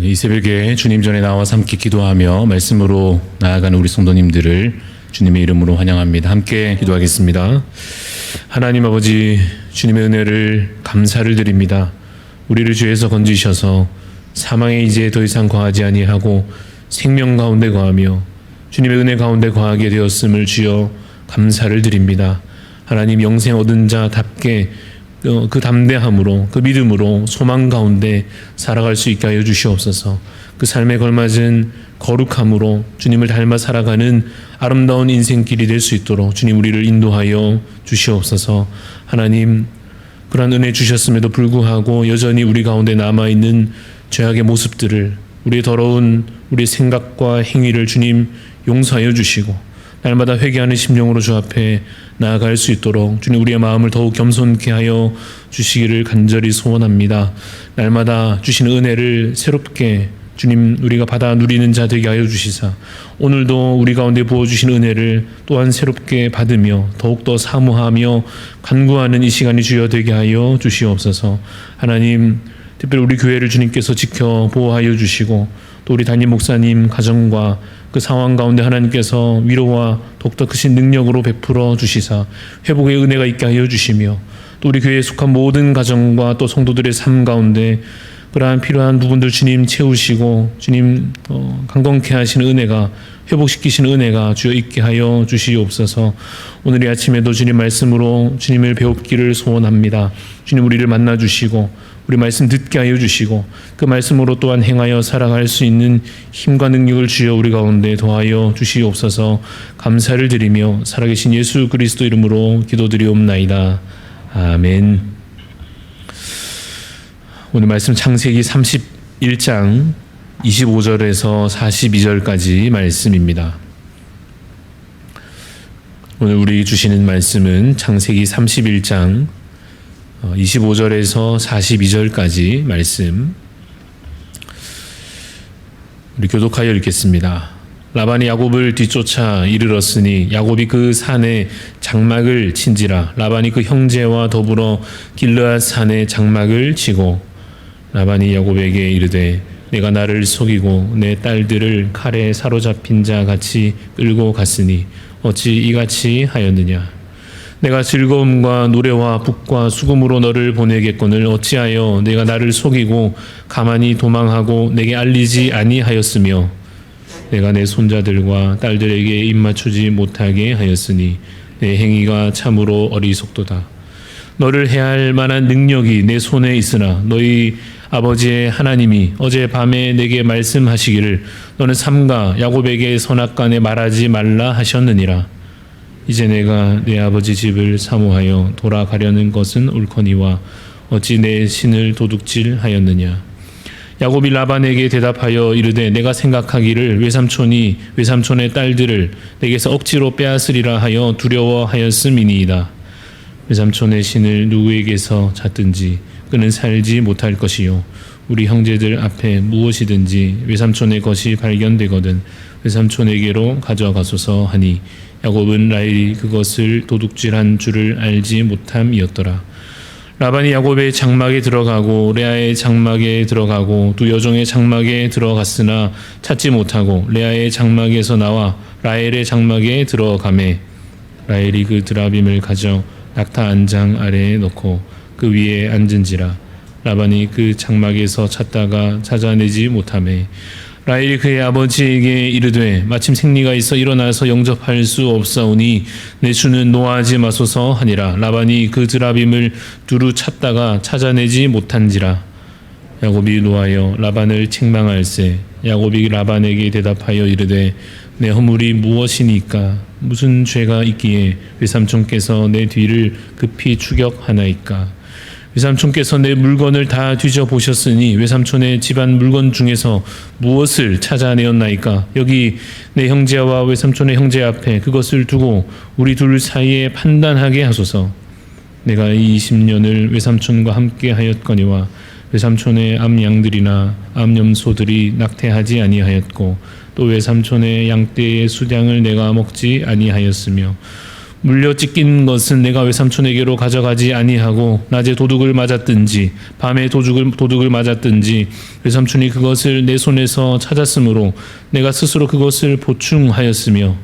이 새벽에 주님 전에 나와서 함께 기도하며 말씀으로 나아가는 우리 성도님들을 주님의 이름으로 환영합니다. 함께 기도하겠습니다. 하나님 아버지, 주님의 은혜를 감사를 드립니다. 우리를 죄에서 건지셔서 사망에 이제 더 이상 거하지 아니하고 생명 가운데 거하며 주님의 은혜 가운데 거하게 되었음을 주여 감사를 드립니다. 하나님, 영생 얻은 자답게 그 담대함으로, 그 믿음으로 소망 가운데 살아갈 수 있게 하여 주시옵소서. 그 삶에 걸맞은 거룩함으로 주님을 닮아 살아가는 아름다운 인생길이 될 수 있도록 주님 우리를 인도하여 주시옵소서. 하나님, 그러한 은혜 주셨음에도 불구하고 여전히 우리 가운데 남아있는 죄악의 모습들을, 우리의 더러운 우리의 생각과 행위를 주님 용서하여 주시고 날마다 회개하는 심령으로 주 앞에 나아갈 수 있도록 주님 우리의 마음을 더욱 겸손케 하여 주시기를 간절히 소원합니다. 날마다 주시는 은혜를 새롭게 주님 우리가 받아 누리는 자 되게 하여 주시사 오늘도 우리 가운데 부어주신 은혜를 또한 새롭게 받으며 더욱더 사모하며 간구하는 이 시간이 주여 되게 하여 주시옵소서. 하나님, 특별히 우리 교회를 주님께서 지켜 보호하여 주시고 또 우리 담임 목사님 가정과 그 상황 가운데 하나님께서 위로와 더욱더 크신 능력으로 베풀어 주시사 회복의 은혜가 있게 하여 주시며 또 우리 교회에 속한 모든 가정과 또 성도들의 삶 가운데 그러한 필요한 부분들 주님 채우시고 주님 강건케 하시는 은혜가, 회복시키시는 은혜가 주여 있게 하여 주시옵소서. 오늘 이 아침에도 주님 말씀으로 주님을 배웁기를 소원합니다. 주님 우리를 만나 주시고 우리 말씀 듣게 하여 주시고 그 말씀으로 또한 행하여 살아갈 수 있는 힘과 능력을 주여 우리 가운데 더하여 주시옵소서. 감사를 드리며 살아계신 예수 그리스도 이름으로 기도드리옵나이다. 아멘. 오늘 말씀 창세기 31장 25절에서 42절까지 말씀입니다. 오늘 우리 주시는 말씀은 창세기 31장 25절에서 42절까지 말씀. 우리 교독하여 읽겠습니다. 라반이 야곱을 뒤쫓아 이르렀으니 야곱이 그 산에 장막을 친지라. 라반이 그 형제와 더불어 길르앗 산에 장막을 치고 라반이 야곱에게 이르되 내가 나를 속이고 내 딸들을 칼에 사로잡힌 자 같이 끌고 갔으니 어찌 이같이 하였느냐. 내가 즐거움과 노래와 북과 수금으로 너를 보내겠거늘 어찌하여 내가 나를 속이고 가만히 도망하고 내게 알리지 아니하였으며 내가 내 손자들과 딸들에게 입맞추지 못하게 하였으니 내 행위가 참으로 어리석도다. 너를 해할 만한 능력이 내 손에 있으나 너희 아버지의 하나님이 어젯밤에 내게 말씀하시기를 너는 삼가 야곱에게 선악간에 말하지 말라 하셨느니라. 이제 내가 내 아버지 집을 사모하여 돌아가려는 것은 옳거니와 어찌 내 신을 도둑질하였느냐. 야곱이 라반에게 대답하여 이르되 내가 생각하기를 외삼촌이 외삼촌의 딸들을 내게서 억지로 빼앗으리라 하여 두려워하였음이니이다. 외삼촌의 신을 누구에게서 찾든지 그는 살지 못할 것이요 우리 형제들 앞에 무엇이든지 외삼촌의 것이 발견되거든 외삼촌에게로 가져가소서 하니 야곱은 라헬이 그것을 도둑질한 줄을 알지 못함이었더라. 라반이 야곱의 장막에 들어가고 레아의 장막에 들어가고 두 여종의 장막에 들어갔으나 찾지 못하고 레아의 장막에서 나와 라헬의 장막에 들어가매 라헬이 그 드라빔을 가져 낙타 안장 아래에 넣고 그 위에 앉은지라. 라반이 그 장막에서 찾다가 찾아내지 못하매 라헬이 그의 아버지에게 이르되 마침 생리가 있어 일어나서 영접할 수 없사오니 내 주는 노하지 마소서 하니라. 라반이 그 드라빔을 두루 찾다가 찾아내지 못한지라. 야곱이 노하여 라반을 책망할세. 야곱이 라반에게 대답하여 이르되 내 허물이 무엇이니까 무슨 죄가 있기에 외삼촌께서 내 뒤를 급히 추격하나이까. 외삼촌께서 내 물건을 다 뒤져보셨으니 외삼촌의 집안 물건 중에서 무엇을 찾아내었나이까. 여기 내 형제와 외삼촌의 형제 앞에 그것을 두고 우리 둘 사이에 판단하게 하소서. 내가 이 20년을 외삼촌과 함께 하였거니와 외삼촌의 암양들이나 암염소들이 낙태하지 아니하였고 또 외삼촌의 양떼의 수량을 내가 먹지 아니하였으며 물려 찢긴 것은 내가 외삼촌에게로 가져가지 아니하고 낮에 도둑을 맞았든지 밤에 도둑을 맞았든지 외삼촌이 그것을 내 손에서 찾았으므로 내가 스스로 그것을 보충하였으며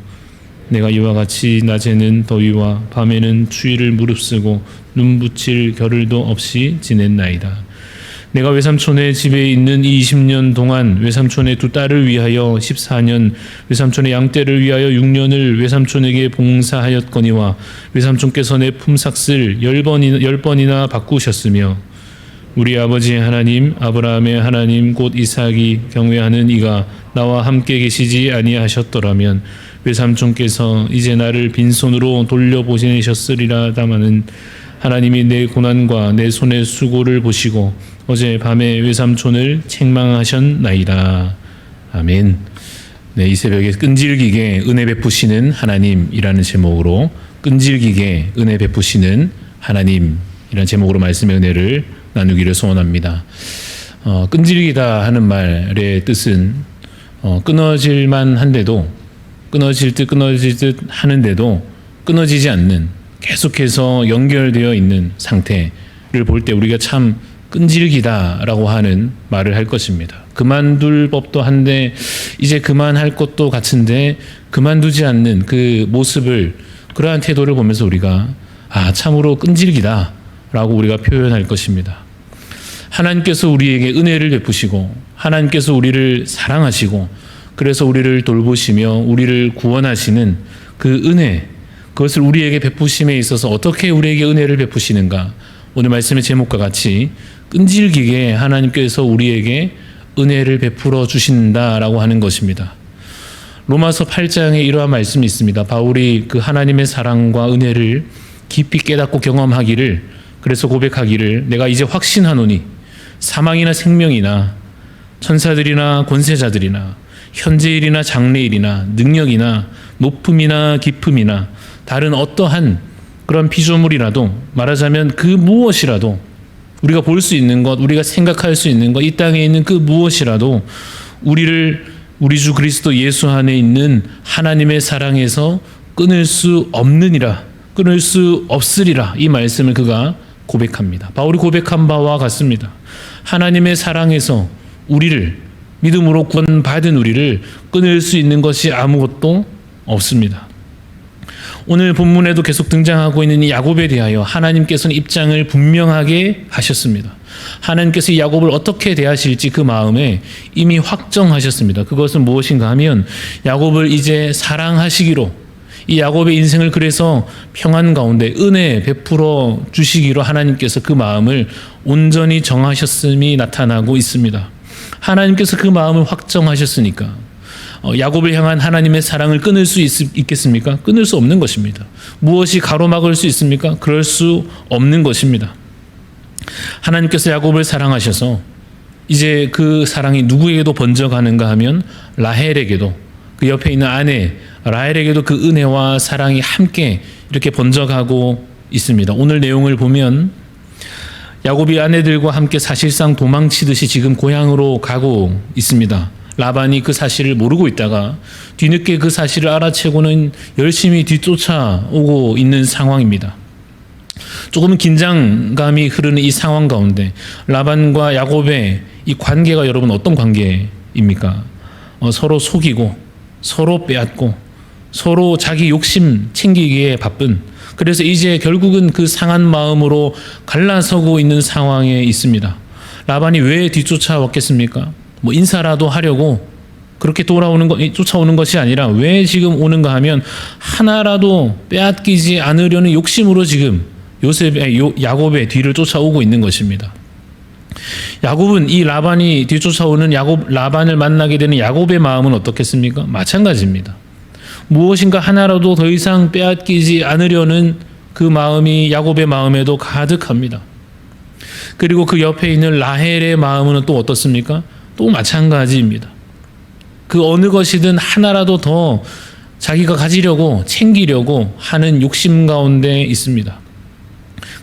내가 이와 같이 낮에는 더위와 밤에는 추위를 무릅쓰고 눈 붙일 겨를도 없이 지냈나이다. 내가 외삼촌의 집에 있는 이 20년 동안 외삼촌의 두 딸을 위하여 14년, 외삼촌의 양떼를 위하여 6년을 외삼촌에게 봉사하였거니와 외삼촌께서 내 품삯을 10번이나 바꾸셨으며 우리 아버지의 하나님 아브라함의 하나님 곧 이삭이 경외하는 이가 나와 함께 계시지 아니하셨더라면 외삼촌께서 이제 나를 빈손으로 돌려보내셨으리라다마는 하나님이 내 고난과 내 손의 수고를 보시고 어제 밤에 외삼촌을 책망하셨나이다. 아멘. 네, 이 새벽에 끈질기게 은혜 베푸시는 하나님이라는 제목으로 끈질기게 은혜 베푸시는 하나님이라는 제목으로 말씀의 은혜를 나누기를 소원합니다. 끈질기다 하는 말의 뜻은 끊어질만 한데도 끊어질 듯 하는데도 끊어지지 않는 계속해서 연결되어 있는 상태를 볼 때 우리가 참 끈질기다라고 하는 말을 할 것입니다. 그만둘 법도 한데 이제 그만할 것도 같은데 그만두지 않는 그 모습을 그러한 태도를 보면서 우리가 참으로 끈질기다라고 우리가 표현할 것입니다. 하나님께서 우리에게 은혜를 베푸시고 하나님께서 우리를 사랑하시고 그래서 우리를 돌보시며 우리를 구원하시는 그 은혜 그것을 우리에게 베푸심에 있어서 어떻게 우리에게 은혜를 베푸시는가 오늘 말씀의 제목과 같이 끈질기게 하나님께서 우리에게 은혜를 베풀어 주신다라고 하는 것입니다. 로마서 8장에 이러한 말씀이 있습니다. 바울이 그 하나님의 사랑과 은혜를 깊이 깨닫고 경험하기를 그래서 고백하기를 내가 이제 확신하노니 사망이나 생명이나 천사들이나 권세자들이나 현재일이나 장래일이나 능력이나 높음이나 깊음이나 다른 어떠한 그런 피조물이라도 말하자면 그 무엇이라도 우리가 볼 수 있는 것, 우리가 생각할 수 있는 것, 이 땅에 있는 그 무엇이라도 우리를 우리 주 그리스도 예수 안에 있는 하나님의 사랑에서 끊을 수 없느니라, 끊을 수 없으리라 이 말씀을 그가 고백합니다. 바울이 고백한 바와 같습니다. 하나님의 사랑에서 우리를 믿음으로 구원받은 우리를 끊을 수 있는 것이 아무것도 없습니다. 오늘 본문에도 계속 등장하고 있는 이 야곱에 대하여 하나님께서는 입장을 분명하게 하셨습니다. 하나님께서 이 야곱을 어떻게 대하실지 그 마음에 이미 확정하셨습니다. 그것은 무엇인가 하면 야곱을 이제 사랑하시기로 이 야곱의 인생을 그래서 평안 가운데 은혜 베풀어 주시기로 하나님께서 그 마음을 온전히 정하셨음이 나타나고 있습니다. 하나님께서 그 마음을 확정하셨으니까 야곱을 향한 하나님의 사랑을 끊을 수 있겠습니까? 끊을 수 없는 것입니다. 무엇이 가로막을 수 있습니까? 그럴 수 없는 것입니다. 하나님께서 야곱을 사랑하셔서 이제 그 사랑이 누구에게도 번져가는가 하면 라헬에게도 그 옆에 있는 아내 라헬에게도 그 은혜와 사랑이 함께 이렇게 번져가고 있습니다. 오늘 내용을 보면 야곱이 아내들과 함께 사실상 도망치듯이 지금 고향으로 가고 있습니다. 라반이 그 사실을 모르고 있다가 뒤늦게 그 사실을 알아채고는 열심히 뒤쫓아오고 있는 상황입니다. 조금은 긴장감이 흐르는 이 상황 가운데 라반과 야곱의 이 관계가 여러분 어떤 관계입니까? 서로 속이고 서로 빼앗고 서로 자기 욕심 챙기기에 바쁜 그래서 이제 결국은 그 상한 마음으로 갈라서고 있는 상황에 있습니다. 라반이 왜 뒤쫓아왔겠습니까? 뭐 인사라도 하려고 그렇게 쫓아오는 것이 아니라 왜 지금 오는가 하면 하나라도 빼앗기지 않으려는 욕심으로 지금 야곱의 뒤를 쫓아오고 있는 것입니다. 야곱은 이 라반이 뒤쫓아오는 라반을 만나게 되는 야곱의 마음은 어떻겠습니까? 마찬가지입니다. 무엇인가 하나라도 더 이상 빼앗기지 않으려는 그 마음이 야곱의 마음에도 가득합니다. 그리고 그 옆에 있는 라헬의 마음은 또 어떻습니까? 또 마찬가지입니다. 그 어느 것이든 하나라도 더 자기가 가지려고 챙기려고 하는 욕심 가운데 있습니다.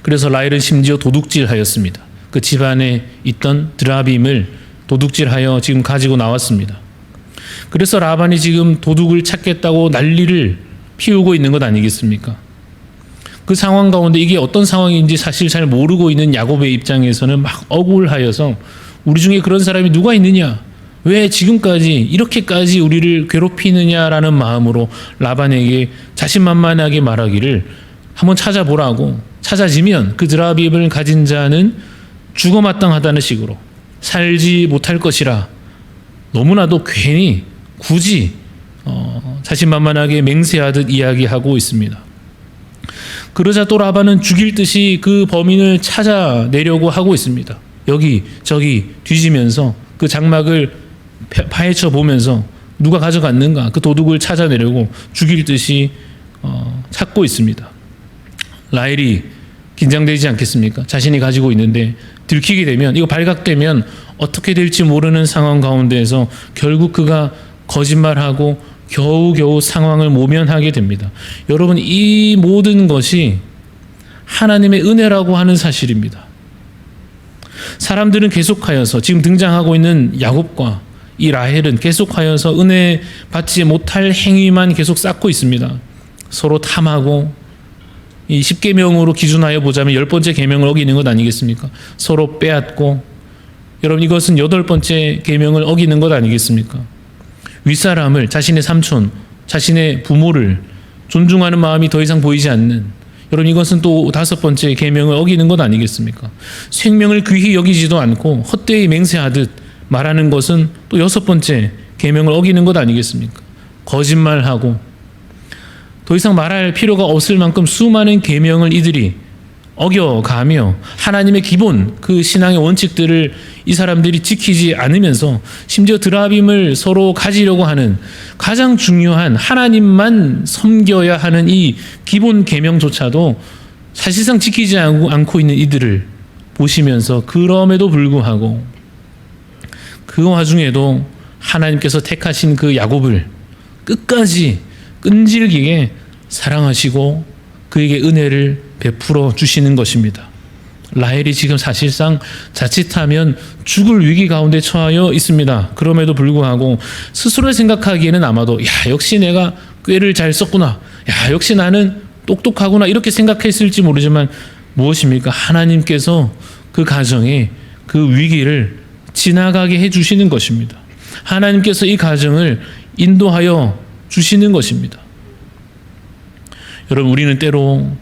그래서 라헬은 심지어 도둑질하였습니다. 그 집안에 있던 드라빔을 도둑질하여 지금 가지고 나왔습니다. 그래서 라반이 지금 도둑을 찾겠다고 난리를 피우고 있는 것 아니겠습니까? 그 상황 가운데 이게 어떤 상황인지 사실 잘 모르고 있는 야곱의 입장에서는 막 억울하여서 우리 중에 그런 사람이 누가 있느냐? 왜 지금까지 이렇게까지 우리를 괴롭히느냐라는 마음으로 라반에게 자신만만하게 말하기를 한번 찾아보라고, 찾아지면 그 드라빔을 가진 자는 죽어마땅하다는 식으로 살지 못할 것이라 너무나도 괜히 굳이 자신만만하게 맹세하듯 이야기하고 있습니다. 그러자 또 라반은 죽일 듯이 그 범인을 찾아내려고 하고 있습니다. 여기 저기 뒤지면서 그 장막을 파헤쳐 보면서 누가 가져갔는가 그 도둑을 찾아내려고 죽일 듯이 찾고 있습니다. 라헬이 긴장되지 않겠습니까? 자신이 가지고 있는데 들키게 되면, 이거 발각되면 어떻게 될지 모르는 상황 가운데에서 결국 그가 거짓말하고 겨우겨우 상황을 모면하게 됩니다. 여러분, 이 모든 것이 하나님의 은혜라고 하는 사실입니다. 사람들은 계속하여서 지금 등장하고 있는 야곱과 이 라헬은 계속하여서 은혜 받지 못할 행위만 계속 쌓고 있습니다. 서로 탐하고, 이 10계명으로 기준하여 보자면 10번째 계명을 어기는 것 아니겠습니까? 서로 빼앗고, 여러분 이것은 8번째 계명을 어기는 것 아니겠습니까? 윗사람을, 자신의 삼촌, 자신의 부모를 존중하는 마음이 더 이상 보이지 않는, 여러분 이것은 또 5번째 계명을 어기는 것 아니겠습니까? 생명을 귀히 여기지도 않고 헛되이 맹세하듯 말하는 것은 또 6번째 계명을 어기는 것 아니겠습니까? 거짓말하고, 더 이상 말할 필요가 없을 만큼 수많은 계명을 이들이 어겨가며 하나님의 기본, 그 신앙의 원칙들을 이 사람들이 지키지 않으면서 심지어 드라빔을 서로 가지려고 하는 가장 중요한 하나님만 섬겨야 하는 이 기본 계명조차도 사실상 지키지 않고 있는 이들을 보시면서, 그럼에도 불구하고 그 와중에도 하나님께서 택하신 그 야곱을 끝까지 끈질기게 사랑하시고 그에게 은혜를 베풀어 주시는 것입니다. 라헬이 지금 사실상 자칫하면 죽을 위기 가운데 처하여 있습니다. 그럼에도 불구하고 스스로 생각하기에는 아마도 역시 내가 꾀를 잘 썼구나, 역시 나는 똑똑하구나, 이렇게 생각했을지 모르지만 무엇입니까? 하나님께서 그 가정에 그 위기를 지나가게 해주시는 것입니다. 하나님께서 이 가정을 인도하여 주시는 것입니다. 여러분, 우리는 때로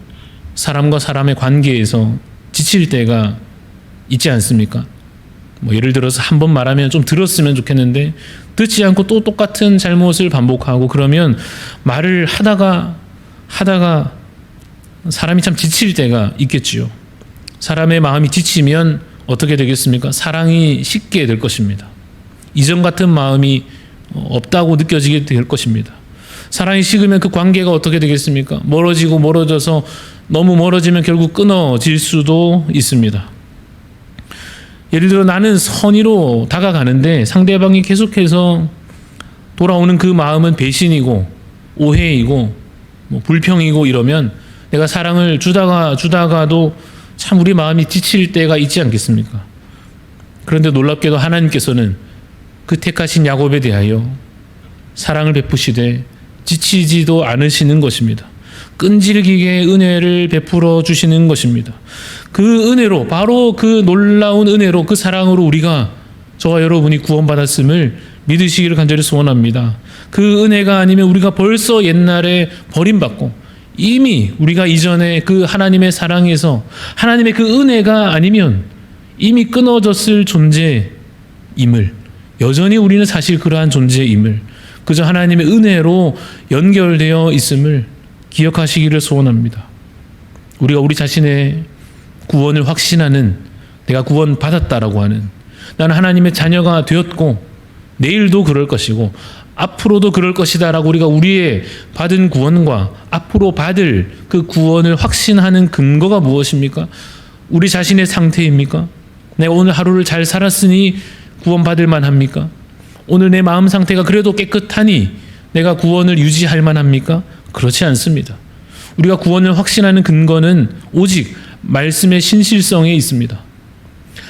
사람과 사람의 관계에서 지칠 때가 있지 않습니까? 예를 들어서 한 번 말하면 좀 들었으면 좋겠는데 듣지 않고 또 똑같은 잘못을 반복하고, 그러면 말을 하다가 사람이 참 지칠 때가 있겠지요. 사람의 마음이 지치면 어떻게 되겠습니까? 사랑이 식게 될 것입니다. 이전 같은 마음이 없다고 느껴지게 될 것입니다. 사랑이 식으면 그 관계가 어떻게 되겠습니까? 멀어져서 너무 멀어지면 결국 끊어질 수도 있습니다. 예를 들어 나는 선의로 다가가는데 상대방이 계속해서 돌아오는 그 마음은 배신이고 오해이고 불평이고 이러면 내가 사랑을 주다가도 참 우리 마음이 지칠 때가 있지 않겠습니까? 그런데 놀랍게도 하나님께서는 그 택하신 야곱에 대하여 사랑을 베푸시되 지치지도 않으시는 것입니다. 끈질기게 은혜를 베풀어 주시는 것입니다. 그 은혜로, 바로 그 놀라운 은혜로, 그 사랑으로 우리가, 저와 여러분이 구원받았음을 믿으시기를 간절히 소원합니다. 그 은혜가 아니면 우리가 벌써 옛날에 버림받고 이미 우리가 이전에 그 하나님의 사랑에서, 하나님의 그 은혜가 아니면 이미 끊어졌을 존재임을, 여전히 우리는 사실 그러한 존재임을, 그저 하나님의 은혜로 연결되어 있음을 기억하시기를 소원합니다. 우리가 우리 자신의 구원을 확신하는, 내가 구원받았다라고 하는, 나는 하나님의 자녀가 되었고 내일도 그럴 것이고 앞으로도 그럴 것이다 라고 우리가 우리의 받은 구원과 앞으로 받을 그 구원을 확신하는 근거가 무엇입니까? 우리 자신의 상태입니까? 내가 오늘 하루를 잘 살았으니 구원받을 만합니까? 오늘 내 마음 상태가 그래도 깨끗하니 내가 구원을 유지할 만합니까? 그렇지 않습니다. 우리가 구원을 확신하는 근거는 오직 말씀의 신실성에 있습니다.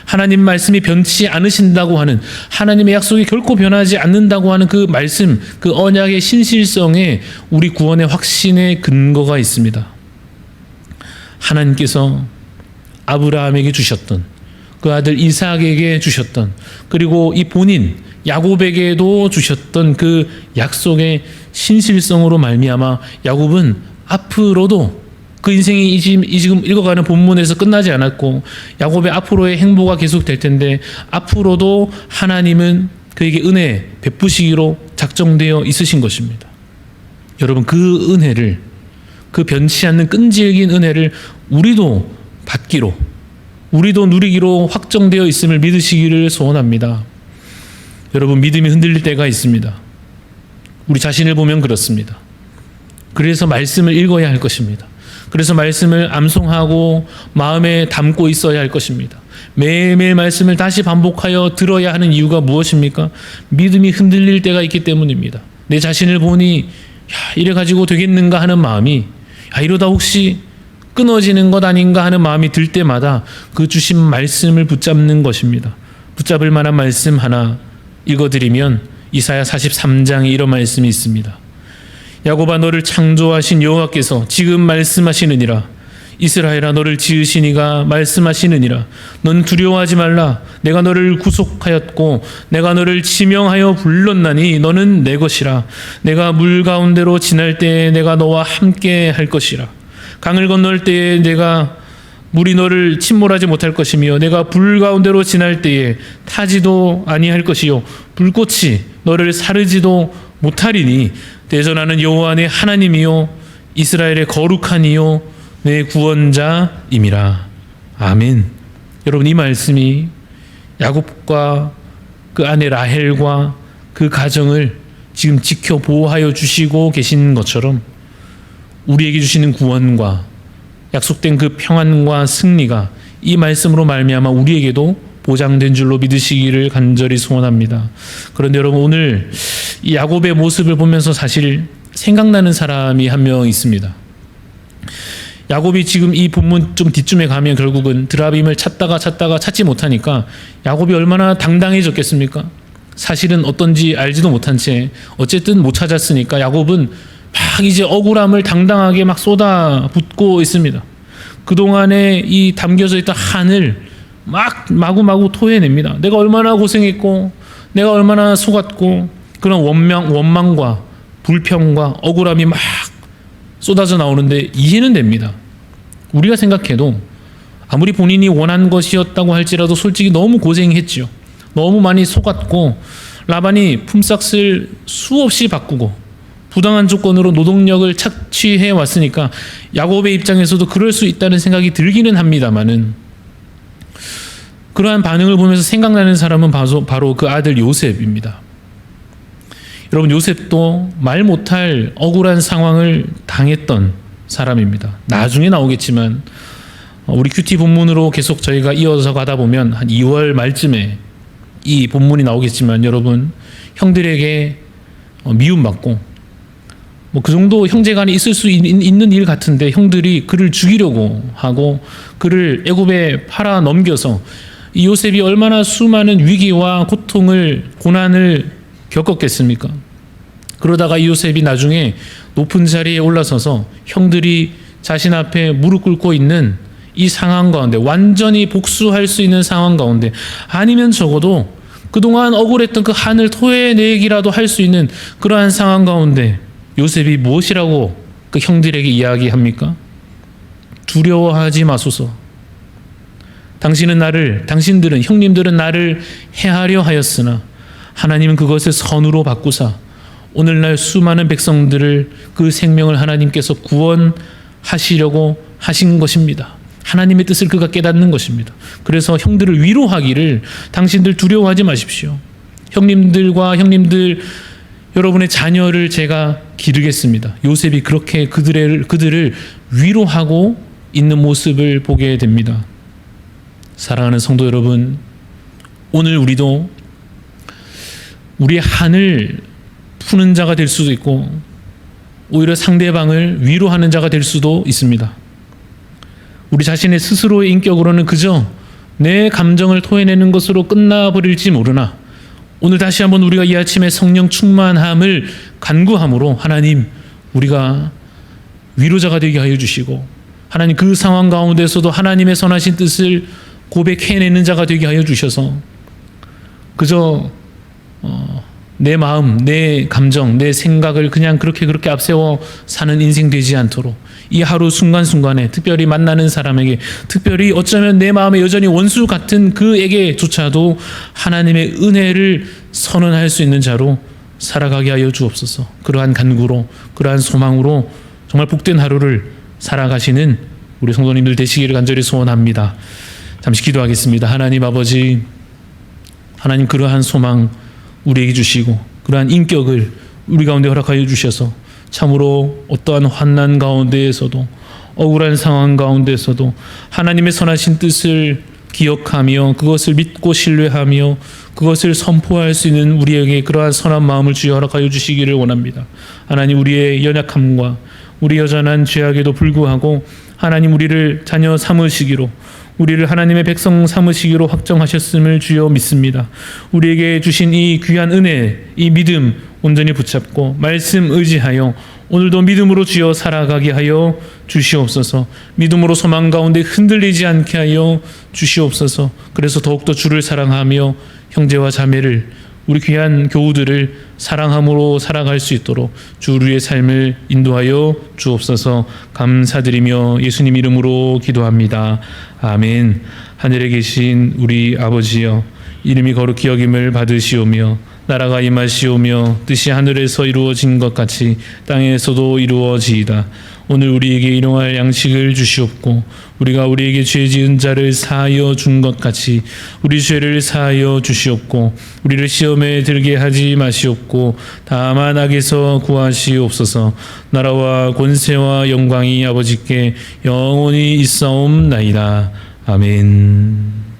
하나님 말씀이 변치 않으신다고 하는, 하나님의 약속이 결코 변하지 않는다고 하는 그 말씀, 그 언약의 신실성에 우리 구원의 확신의 근거가 있습니다. 하나님께서 아브라함에게 주셨던, 그 아들 이삭에게 주셨던, 그리고 이 본인 야곱에게도 주셨던 그 약속의 신실성으로 말미암아 야곱은 앞으로도 그 인생이 지금 읽어가는 본문에서 끝나지 않았고 야곱의 앞으로의 행보가 계속될 텐데, 앞으로도 하나님은 그에게 은혜 베푸시기로 작정되어 있으신 것입니다. 여러분, 그 은혜를, 그 변치 않는 끈질긴 은혜를 우리도 받기로, 우리도 누리기로 확정되어 있음을 믿으시기를 소원합니다. 여러분, 믿음이 흔들릴 때가 있습니다. 우리 자신을 보면 그렇습니다. 그래서 말씀을 읽어야 할 것입니다. 그래서 말씀을 암송하고 마음에 담고 있어야 할 것입니다. 매일매일 말씀을 다시 반복하여 들어야 하는 이유가 무엇입니까? 믿음이 흔들릴 때가 있기 때문입니다. 내 자신을 보니 이래 가지고 되겠는가 하는 마음이, 이러다 혹시 끊어지는 것 아닌가 하는 마음이 들 때마다 그 주신 말씀을 붙잡는 것입니다. 붙잡을 만한 말씀 하나 읽어드리면 이사야 43장에 이런 말씀이 있습니다. 야곱아, 너를 창조하신 여호와께서 지금 말씀하시느니라. 이스라엘아, 너를 지으신 이가 말씀하시느니라. 넌 두려워하지 말라. 내가 너를 구속하였고 내가 너를 지명하여 불렀나니 너는 내 것이라. 내가 물 가운데로 지날 때에 내가 너와 함께 할 것이라. 강을 건널 때에 내가 물이 너를 침몰하지 못할 것이며 내가 불 가운데로 지날 때에 타지도 아니할 것이요 불꽃이 너를 사르지도 못하리니 대전하는 여호와 내 하나님이요 이스라엘의 거룩한 이요 내 구원자임이라. 아멘. 여러분, 이 말씀이 야곱과 그 아내 라헬과 그 가정을 지금 지켜 보호하여 주시고 계신 것처럼 우리에게 주시는 구원과 약속된 그 평안과 승리가 이 말씀으로 말미암아 우리에게도 보장된 줄로 믿으시기를 간절히 소원합니다. 그런데 여러분, 오늘 이 야곱의 모습을 보면서 사실 생각나는 사람이 한 명 있습니다. 야곱이 지금 이 본문 좀 뒤쯤에 가면 결국은 드라빔을 찾다가 찾지 못하니까 야곱이 얼마나 당당해졌겠습니까? 사실은 어떤지 알지도 못한 채 어쨌든 못 찾았으니까 야곱은 막 이제 억울함을 당당하게 막 쏟아붓고 있습니다. 그동안에 이 담겨져 있던 한을 막 마구마구 토해냅니다. 내가 얼마나 고생했고 내가 얼마나 속았고 그런 원망과 불평과 억울함이 막 쏟아져 나오는데 이해는 됩니다. 우리가 생각해도 아무리 본인이 원한 것이었다고 할지라도 솔직히 너무 고생했죠. 너무 많이 속았고 라반이 품삯을 수없이 바꾸고 부당한 조건으로 노동력을 착취해 왔으니까 야곱의 입장에서도 그럴 수 있다는 생각이 들기는 합니다만은, 그러한 반응을 보면서 생각나는 사람은 바로 그 아들 요셉입니다. 여러분, 요셉도 말 못할 억울한 상황을 당했던 사람입니다. 나중에 나오겠지만 우리 큐티 본문으로 계속 저희가 이어서 가다 보면 한 2월 말쯤에 이 본문이 나오겠지만 여러분, 형들에게 미움받고 그 정도 형제간에 있을 수 있는 일 같은데 형들이 그를 죽이려고 하고 그를 애굽에 팔아 넘겨서 이 요셉이 얼마나 수많은 위기와 고난을 겪었겠습니까? 그러다가 이 요셉이 나중에 높은 자리에 올라서서 형들이 자신 앞에 무릎 꿇고 있는 이 상황 가운데, 완전히 복수할 수 있는 상황 가운데, 아니면 적어도 그동안 억울했던 그 한을 토해내기라도 할 수 있는 그러한 상황 가운데 요셉이 무엇이라고 그 형들에게 이야기합니까? 두려워하지 마소서. 당신들은, 형님들은 나를 해하려 하였으나 하나님은 그것을 선으로 바꾸사 오늘날 수많은 백성들을 그 생명을 하나님께서 구원하시려고 하신 것입니다. 하나님의 뜻을 그가 깨닫는 것입니다. 그래서 형들을 위로하기를, 당신들 두려워하지 마십시오. 형님들 여러분의 자녀를 제가 기르겠습니다. 요셉이 그렇게 그들을 위로하고 있는 모습을 보게 됩니다. 사랑하는 성도 여러분, 오늘 우리도 우리의 한을 푸는 자가 될 수도 있고 오히려 상대방을 위로하는 자가 될 수도 있습니다. 우리 자신의 스스로의 인격으로는 그저 내 감정을 토해내는 것으로 끝나버릴지 모르나 오늘 다시 한번 우리가 이 아침에 성령 충만함을 간구함으로 하나님, 우리가 위로자가 되게 하여 주시고 하나님 그 상황 가운데서도 하나님의 선하신 뜻을 고백해내는 자가 되게 하여 주셔서 그저 내 마음, 내 감정, 내 생각을 그냥 그렇게 앞세워 사는 인생 되지 않도록 이 하루 순간순간에 특별히 만나는 사람에게, 특별히 어쩌면 내 마음에 여전히 원수 같은 그에게조차도 하나님의 은혜를 선언할 수 있는 자로 살아가게 하여 주옵소서. 그러한 간구로, 그러한 소망으로 정말 복된 하루를 살아가시는 우리 성도님들 되시기를 간절히 소원합니다. 잠시 기도하겠습니다. 하나님 아버지, 하나님 그러한 소망 우리에게 주시고 그러한 인격을 우리 가운데 허락하여 주셔서 참으로 어떠한 환난 가운데에서도, 억울한 상황 가운데서도 하나님의 선하신 뜻을 기억하며 그것을 믿고 신뢰하며 그것을 선포할 수 있는 우리에게 그러한 선한 마음을 주여 허락하여 주시기를 원합니다. 하나님, 우리의 연약함과 우리 여전한 죄악에도 불구하고 하나님 우리를 자녀 삼으시기로, 우리를 하나님의 백성 삼으시기로 확정하셨음을 주여 믿습니다. 우리에게 주신 이 귀한 은혜, 이 믿음 온전히 붙잡고 말씀 의지하여 오늘도 믿음으로 주여 살아가게 하여 주시옵소서. 믿음으로 소망 가운데 흔들리지 않게 하여 주시옵소서. 그래서 더욱더 주를 사랑하며 형제와 자매를, 우리 귀한 교우들을 사랑함으로 살아갈 수 있도록 주 우리의 삶을 인도하여 주옵소서. 감사드리며 예수님 이름으로 기도합니다. 아멘. 하늘에 계신 우리 아버지여, 이름이 거룩히 여김을 받으시오며 나라가 임하시오며 뜻이 하늘에서 이루어진 것 같이 땅에서도 이루어지이다. 오늘 우리에게 일용할 양식을 주시옵고 우리가 우리에게 죄 지은 자를 사하여 준 것 같이 우리 죄를 사하여 주시옵고 우리를 시험에 들게 하지 마시옵고 다만 악에서 구하시옵소서. 나라와 권세와 영광이 아버지께 영원히 있사옵나이다. 아멘.